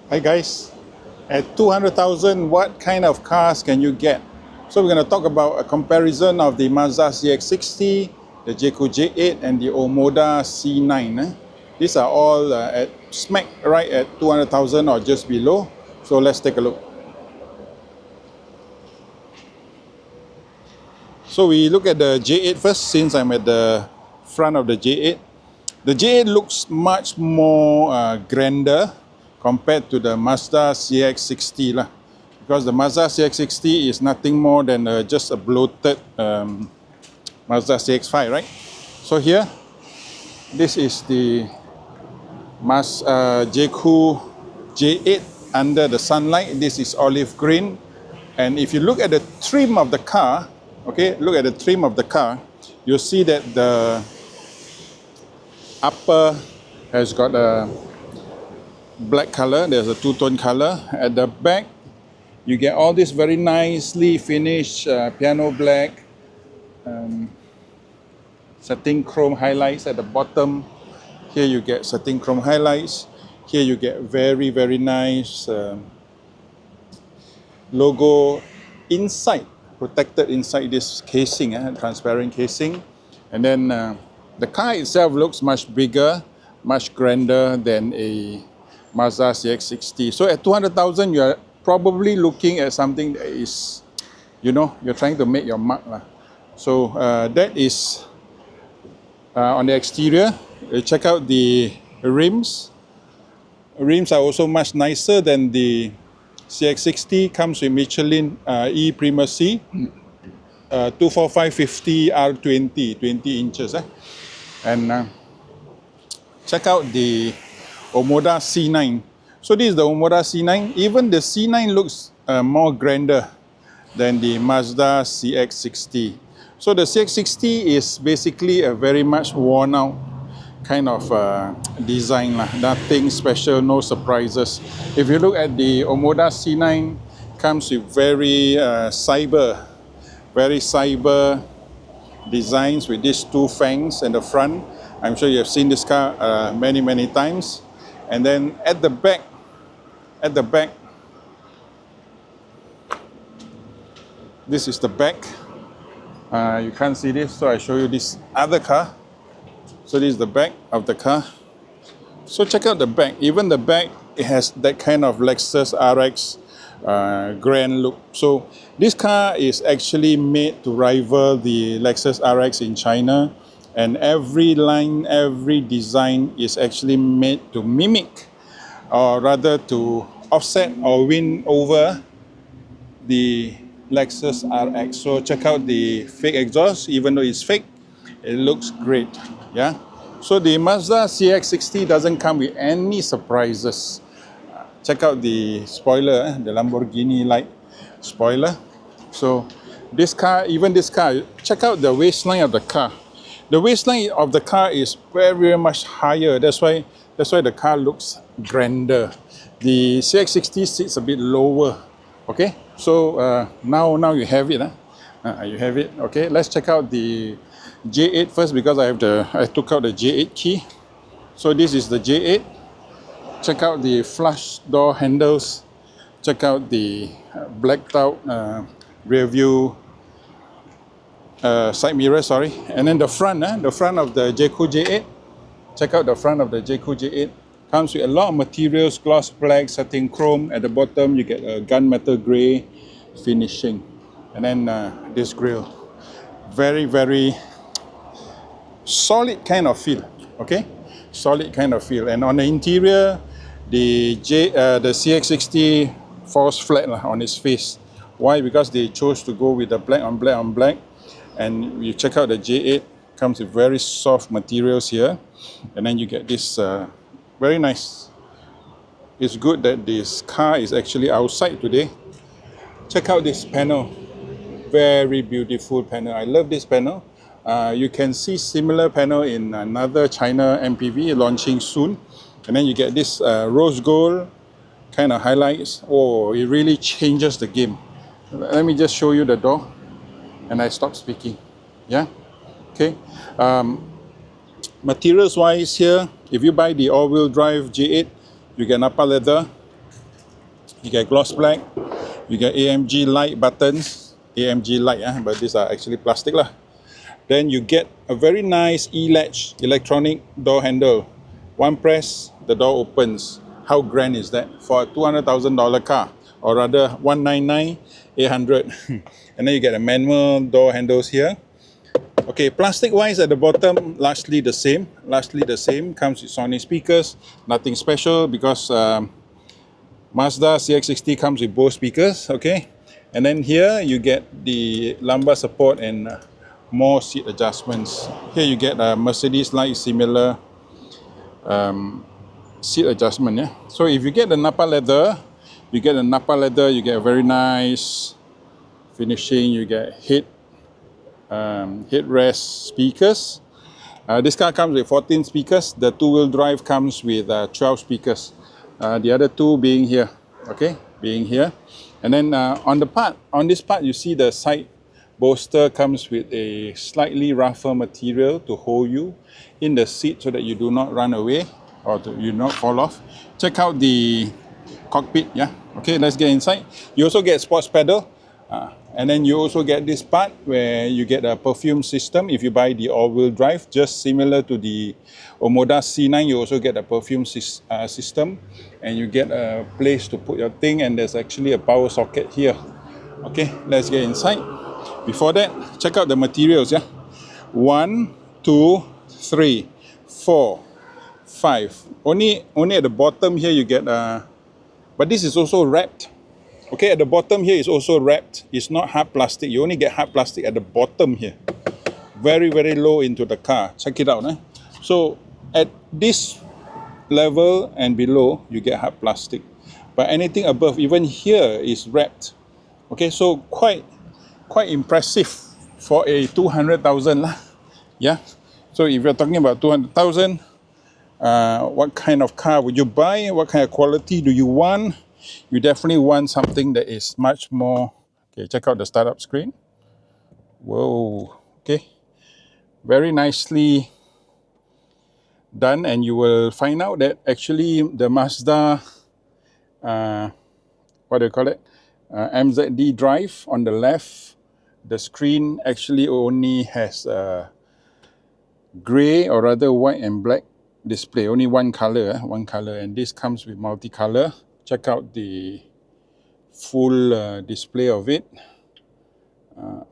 Hi guys, at 200,000 what kind of cars can you get? So we're going to talk about a comparison of the Mazda CX-60, the Jaecoo J8 and the Omoda C9. These are all at smack right at 200,000 or just below. So let's take a look. So we look at the J8 first, since I'm at the front of the J8. The J8 looks much more grander compared to the Mazda CX-60 lah. Because the Mazda CX-60 is nothing more than just a bloated Mazda CX-5, right? So here, this is the Jaecoo J8 under the sunlight. This is olive green. And if you look at the trim of the car, okay, look at the trim of the car, you'll see that the upper has got a black color. There's a two-tone color. At the back, you get all this very nicely finished piano black, satin chrome highlights at the bottom. Here you get satin chrome highlights. Here you get very, very nice logo inside, protected inside this casing, transparent casing. And then the car itself looks much bigger, much grander than a Mazda CX-60. So at 200,000, you are probably looking at something that is, you know, you're trying to make your mark. So that is on the exterior. Check out the rims. Rims are also much nicer than the CX-60. Comes with Michelin E Primacy 245/50 R20, 20 inches. And check out the Omoda C9. So this is the Omoda C9. Even the C9 looks more grander than the Mazda CX-60. So the CX-60 is basically a very much worn out kind of design. Nothing special, no surprises. If you look at the Omoda C9, comes with very cyber designs with these two fangs in the front. I'm sure you have seen this car many times. And then at the back, this is the back. You can't see this, so I show you this other car. So this is the back of the car. So check out the back. Even the back, it has that kind of Lexus RX grand look. So this car is actually made to rival the Lexus RX in China. And every line, every design is actually made to mimic, or rather to offset or win over the Lexus RX. So check out the fake exhaust. Even though it's fake, it looks great. Yeah. So the Mazda CX-60 doesn't come with any surprises. Check out the spoiler, the Lamborghini light spoiler. So this car, even this car, check out the waistline of the car. The waistline of the car is very much higher. That's why the car looks grander. The CX-60 sits a bit lower. Okay, so now you have it. You have it. Okay, let's check out the J8 first, because I took out the J8 key. So this is the J8. Check out the flush door handles. Check out the blacked out rear view side mirror, sorry. And then the front of the Jaecoo J8. Check out the front of the Jaecoo J8. Comes with a lot of materials, gloss black, satin chrome. At the bottom, you get a gunmetal gray finishing. And then this grille. Very solid kind of feel, okay? Solid kind of feel. And on the interior, the CX-60 falls flat on its face. Why? Because they chose to go with the black on black. And you check out the J8, comes with very soft materials here. And then you get this very nice. It's good that this car is actually outside today. Check out this panel. Very beautiful panel. I love this panel. You can see similar panel in another China MPV launching soon. And then you get this rose gold kind of highlights. Oh, it really changes the game. Let me just show you the door. And I stop speaking. Yeah? Okay. Materials wise here, if you buy the all-wheel drive J8, you get Napa leather. You get gloss black. You get AMG light buttons. AMG light, but these are actually plastic lah. Then you get a very nice e-latch electronic door handle. One press, the door opens. How grand is that for a $200,000 car, or rather 199,800? And then you get a manual door handles here. Okay, plastic wise at the bottom, largely the same. Comes with Sony speakers. Nothing special because Mazda CX-60 comes with Bose speakers. Okay, and then here you get the lumbar support and more seat adjustments. Here you get a Mercedes-like similar seat adjustment. Yeah. So if you get the Napa leather, you get a very nice finishing. You get headrest speakers. This car comes with 14 speakers. The two-wheel drive comes with 12 speakers. The other two being here. Okay, being here. And then on this part, you see the side bolster comes with a slightly rougher material to hold you in the seat so that you do not run away or you not fall off. Check out the cockpit. Yeah. Okay, let's get inside. You also get sports pedal. And then you also get this part where you get a perfume system if you buy the all-wheel drive, just similar to the Omoda C9. You also get a perfume system, and you get a place to put your thing, and there's actually a power socket here. Okay, let's get inside. Before that, check out the materials. Yeah, 1, 2, 3, 4, 5. Only at the bottom here you get but this is also wrapped. Okay, at the bottom here is also wrapped. It's not hard plastic. You only get hard plastic at the bottom here. Very, very low into the car. Check it out. So at this level and below, you get hard plastic. But anything above, even here, is wrapped. Okay, so quite impressive for a 200,000 lah. Yeah. So if you're talking about 200,000, what kind of car would you buy? What kind of quality do you want? You definitely want something that is much more. Okay, check out the startup screen. Whoa. Okay, very nicely done, and you will find out that actually the Mazda what do you call it, MZD drive on the left, the screen actually only has gray, or rather white and black display, only one color, and this comes with multicolor. Check out the full display of it.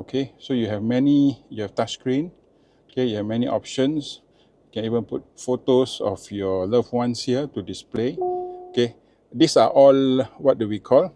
Okay, so you have touchscreen. Okay, you have many options. You can even put photos of your loved ones here to display. Okay, these are all, what do we call,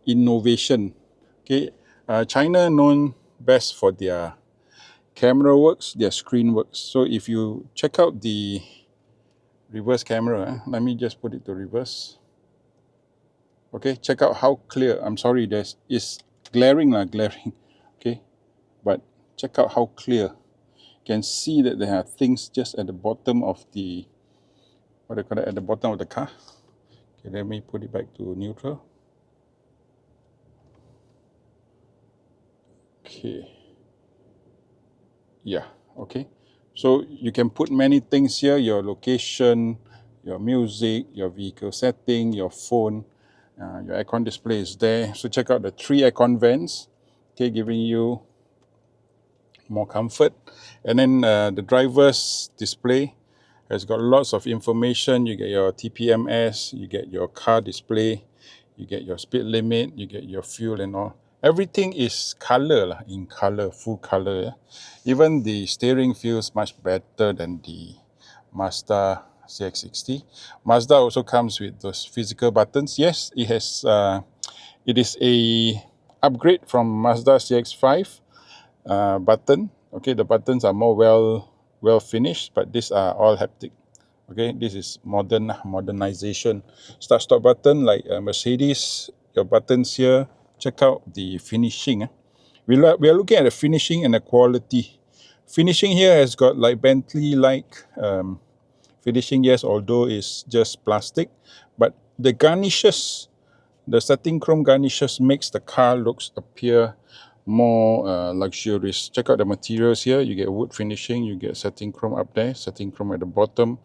innovation. Okay, China known best for their camera works, their screen works. So if you check out the reverse camera, let me just put it to reverse. Okay, check out how clear. I'm sorry, it's glaring. Okay, but check out how clear. You can see that there are things just at the bottom of the, what do you call it, at the bottom of the car. Okay, let me put it back to neutral. Okay. Yeah, okay. So you can put many things here, your location, your music, your vehicle setting, your phone. Your aircon display is there. So check out the 3 aircon vents, okay, giving you more comfort. And then the driver's display has got lots of information. You get your TPMS, you get your car display, you get your speed limit, you get your fuel and all. Everything is color, in color, full color. Yeah? Even the steering feels much better than the Mazda CX-60. Mazda also comes with those physical buttons. Yes, it has. It is a upgrade from Mazda CX-5 button. Okay, the buttons are more well finished, but these are all haptic. Okay, this is modernization. Start stop button like Mercedes. Your buttons here. Check out the finishing. We are looking at the finishing and the quality. Finishing here has got like Bentley-like finishing, yes, although it's just plastic, but the garnishes, the setting chrome garnishes makes the car appear more luxurious. Check out the materials here. You get wood finishing, you get setting chrome up there, setting chrome at the bottom,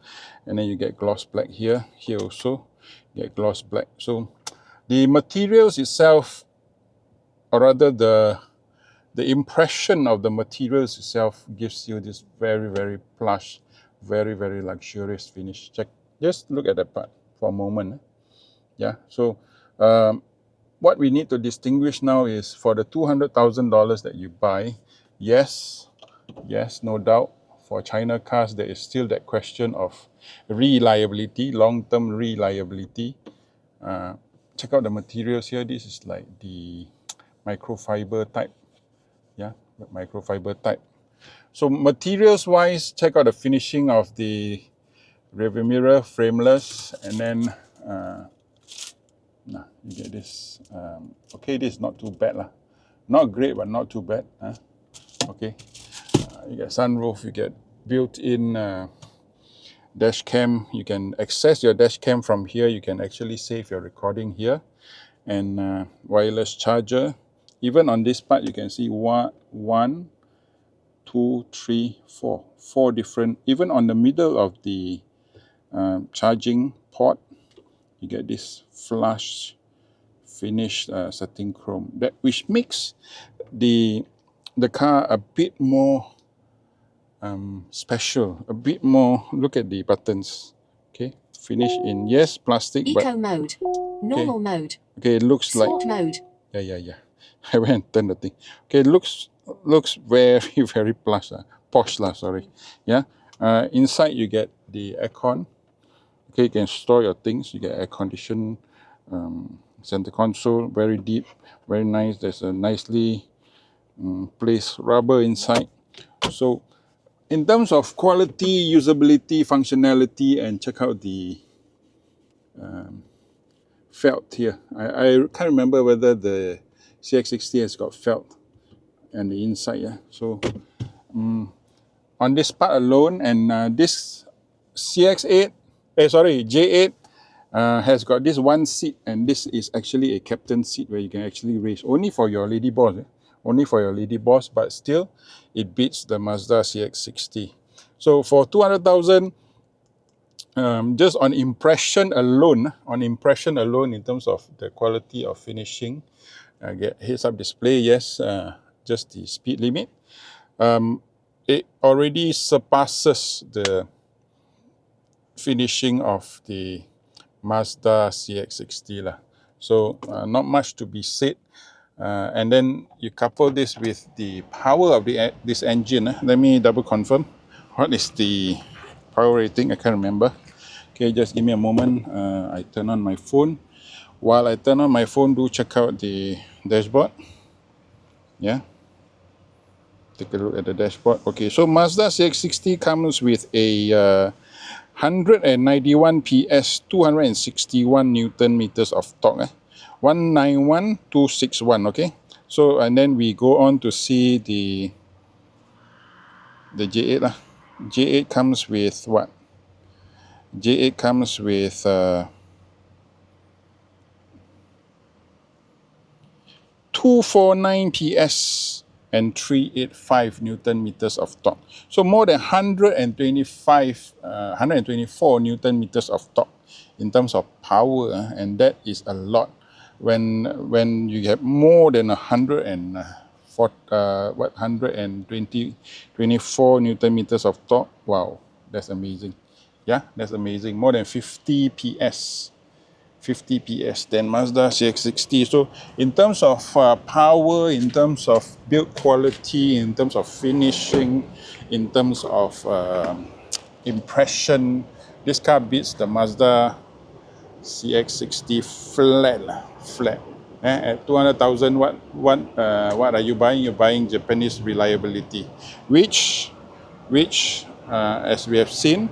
and then you get gloss black here. Here also you get gloss black. So The materials itself, or rather the impression of the materials itself gives you this very, very plush, very, very luxurious finish. Just look at that part for a moment. Yeah, so what we need to distinguish now is for the $200,000 that you buy, yes, no doubt, for China cars, there is still that question of reliability, long-term reliability. Check out the materials here. This is like the microfiber type. Yeah, microfiber type. So materials-wise, check out the finishing of the rearview mirror, frameless, and then you get this. Okay, this is not too bad lah. Not great, but not too bad. Okay, you get sunroof, you get built-in dash cam. You can access your dash cam from here. You can actually save your recording here, and wireless charger. Even on this part, you can see one, two, three, four. Four different. Even on the middle of the charging port, you get this flush finish satin chrome, which makes the car a bit more special, a bit more. Look at the buttons. Okay, finish in, yes, plastic, Eco mode, normal mode. Okay, it looks sport like mode. Yeah. I went and turned the thing. Okay, it looks very, very plush, posh lah. Sorry. Yeah. Inside you get the aircon. Okay, you can store your things. You get air condition, center console, very deep, very nice. There's a nicely placed rubber inside. So in terms of quality, usability, functionality, and check out the felt here. I can't remember whether the CX-60 has got felt and the inside. Yeah. So on this part alone, and this J8 has got this one seat, and this is actually a captain seat where you can actually raise only for your lady boss. Only for your lady boss, but still it beats the Mazda CX-60. So for 200,000, just on impression alone, in terms of the quality of finishing, get heads-up display, yes, just the speed limit. It already surpasses the finishing of the Mazda CX-60 lah. So not much to be said. And then you couple this with the power of this engine. Let me double confirm. What is the power rating? I can't remember. Okay, just give me a moment. I turn on my phone. While I turn on my phone, do check out the dashboard. Yeah. Take a look at the dashboard. Okay, so Mazda CX-60 comes with a 191 PS, 261 Newton meters of torque. 191,261. Okay. So and then we go on to see the J8 lah. J8 comes with what? J8 comes with 249 PS and 385 Newton meters of torque. So more than 124 Newton meters of torque in terms of power, and that is a lot. When you have more than 124 Newton meters of torque, wow, that's amazing. Yeah, that's amazing. More than 50 PS. 50 PS than Mazda CX-60. So in terms of power, in terms of build quality, in terms of finishing, in terms of impression, this car beats the Mazda CX-60 flat. At 200,000, what are you buying? You're buying Japanese reliability, which as we have seen,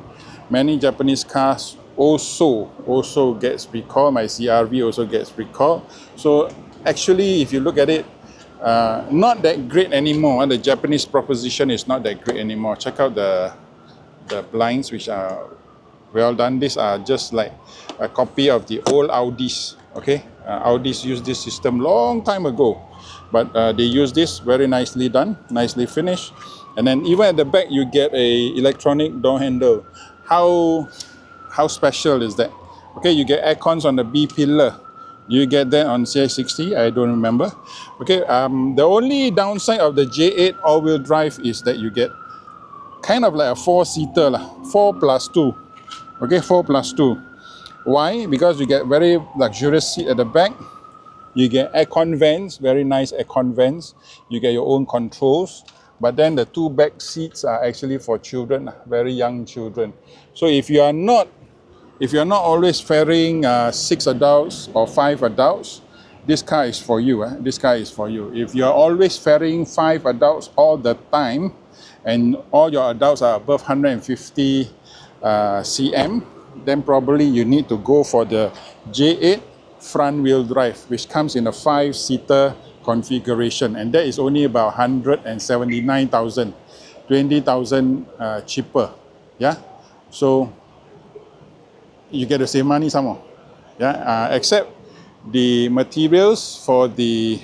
many Japanese cars also gets recalled. My CR-V also gets recalled. So actually, if you look at it, not that great anymore. The Japanese proposition is not that great anymore. Check out the blinds, which are well done. These are just like a copy of the old Audis. Okay, Audis used this system long time ago, but they use this, very nicely done, nicely finished. And then even at the back, you get a electronic door handle. How special is that? Okay, you get air cons on the B pillar. You get that on CX-60? I don't remember. Okay, the only downside of the J8 all-wheel drive is that you get kind of like a 4-seater lah, 4 plus 2. Okay, 4 plus 2. Why? Because you get very luxurious seat at the back. You get aircon vents, very nice aircon vents. You get your own controls. But then the 2 back seats are actually for children, very young children. So if you are not always ferrying 6 adults or 5 adults, this car is for you. This car is for you. If you are always ferrying 5 adults all the time, and all your adults are above 150 cm, then probably you need to go for the J8 front wheel drive, which comes in a 5-seater configuration, and that is only about 179,000, 20,000 cheaper. Yeah, so you get to save money some more. Yeah, except the materials for the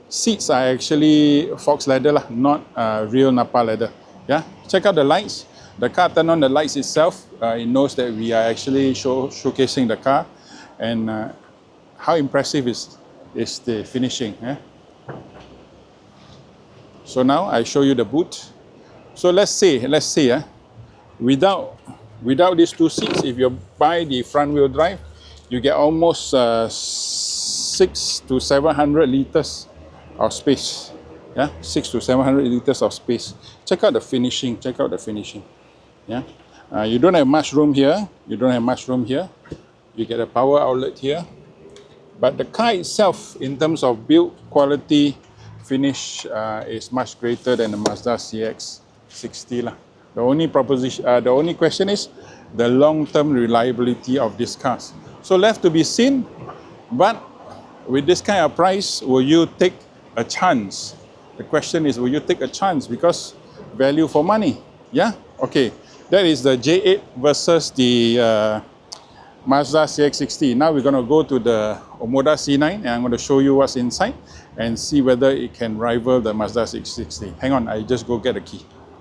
seats are actually Fox leather lah, not real Napa leather. Yeah, check out the lights. The car turn on the lights itself. It knows that we are actually showcasing the car, and how impressive is the finishing. Yeah? So now I show you the boot. So let's say, without these 2 seats, if you buy the front wheel drive, you get almost 600 to 700 liters of space. Yeah, 600 to 700 liters of space. Check out the finishing. Check out the finishing. Yeah, you don't have much room here. You don't have much room here. You get a power outlet here. But the car itself, in terms of build quality, finish, is much greater than the Mazda CX-60 lah. The only question is the long-term reliability of these cars. So left to be seen. But with this kind of price, will you take a chance? The question is, will you take a chance? Because value for money. Yeah. Okay. That is the J8 versus the Mazda CX-60. Now we're going to go to the Omoda C9, and I'm going to show you what's inside and see whether it can rival the Mazda CX-60. Hang on, I just go get a key.